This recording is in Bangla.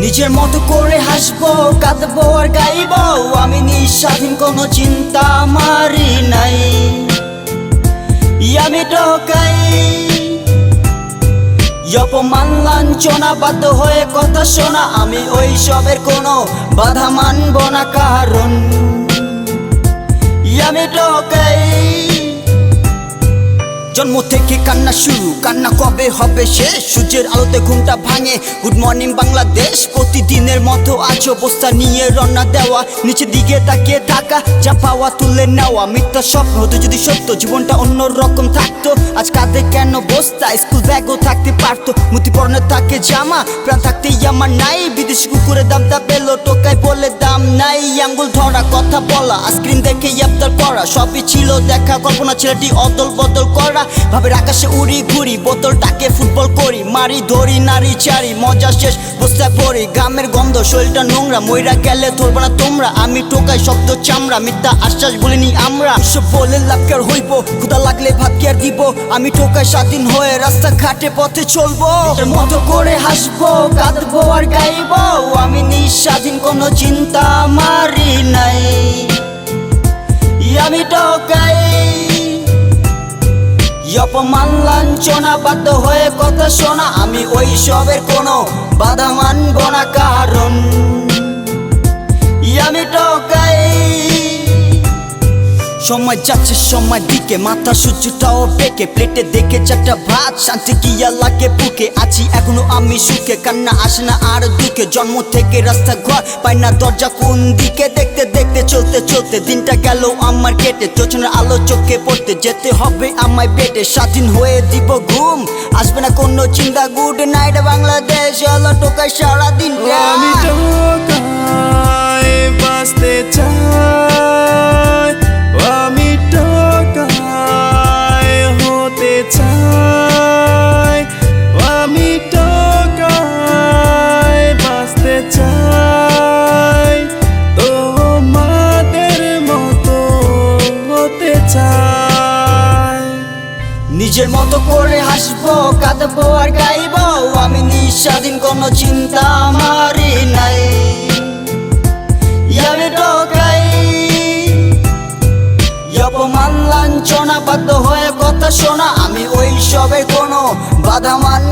নিজের মতো করে হাসবো, কাঁদবো আর গাইবো। আমি নিঃস্বাধীন, কোনো চিন্তা আমারই নাই। আমি ঠকাই, অপমান লাঞ্ছনা, বাধ্য হয়ে কথা শোনা। আমি ওই সবের কোনো বাধা মানব না, কারণ আমি ঠকাই। জন্ম থেকে কান্না শুরু, কান্না কবে হবে শেষ? সূর্যের আলোতে ঘুমটা ভাঙে, গুড মর্নিং বাংলাদেশ। প্রতিদিনের মতো আজ অবস্থা নিয়ে রওনা দেওয়া, নিচের দিকে তাকিয়ে থাকা, যা পাওয়া তুলে নেওয়া। মিথ্যা স্বপ্ন হতো যদি সত্য, জীবনটা অন্য রকম থাকতো। আজ কাঁধে কেন বস্তা, স্কুল ব্যাগও থাকতে পারতো। মুতি পরনে থাকে জামা, প্রাণ থাকতেই আমার নাই। বিদেশি কুকুরের দাম তা পেলো, টোকায় বলে দাম নাই। আঙ্গুল ধরা, কথা বলা, স্ক্রিন দেখে আবদার করা, সবই ছিল দেখা কল্পনা। ছেলেটি অদল বদল করা, ভাবের আকাশে উড়ি ঘুরি, বোতলটাকে ফুটবল করি, মারি ধরি নারী চারি, মজা শেষ বস্তায় পড়ি। গ্রামের গন্ধ, শরীরটা নোংরা, মইরা গেলে ধরবে না তোমরা। আমি টোকাই শব্দ চামড়া, মিথ্যা আশ্বাস বলিনি আমরা। সব বলে লাভ কি আর হইব, ক্ষুধা লাগলে ভাত কি আর দিব। আমি টোকাই স্বাধীন হয়ে রাস্তা ঘাটে পথে চলবো। এর মতো করে হাসবো, কাঁদবো আর গাইবো। আমি নিঃস্বাধীন, কোনো চিন্তা আমারই নাই। আমি টোকাই, অপমান লাঞ্ছনা, বাধ্য হয়ে কথা শোনা। আমি ওই সবের কোনো বাধা মানব না, কারণ আমি ঠকাই। সময় যাচ্ছে সময় দিকে, মাথা সূর্যটাও বেঁকে। প্লেটে দেখে চারটা ভাত, শান্তি গিয়া লাগে বুকে। আছি এখনো আমি সুখে, কান্না আসে না আর দুঃখে। জন্ম থেকে রাস্তা ঘর, পাই না দরজা কোন দিকে। দেখতে দেখতে চলতে চলতে দিনটা গেল আমার কেটে। চোখের আলো চোখে পড়তে, যেতে হবে আমায় বেডে। স্বাধীন হয়ে দিব ঘুম, আসবে না কোনো চিন্তা। গুড নাইট বাংলাদেশ, হলো টোকাই সারাদিন। আমি টোকাই বাঁচতে চাই, আমি টোকাই হতে চাই। আমি টোকাই বাঁচতে চাই, তোমাদের মতো হতে চাই। নিজের মতো করে হাসবো, কাঁদবো আর গাইবো। আমি নিঃস্বাধীন, কোনো চিন্তা আমারই নাই। আমি ঠকাই, অপমান লাঞ্ছনা, বাধ্য হয়ে কথা শোনা। আমি ওই সবে কোনো বাধা মান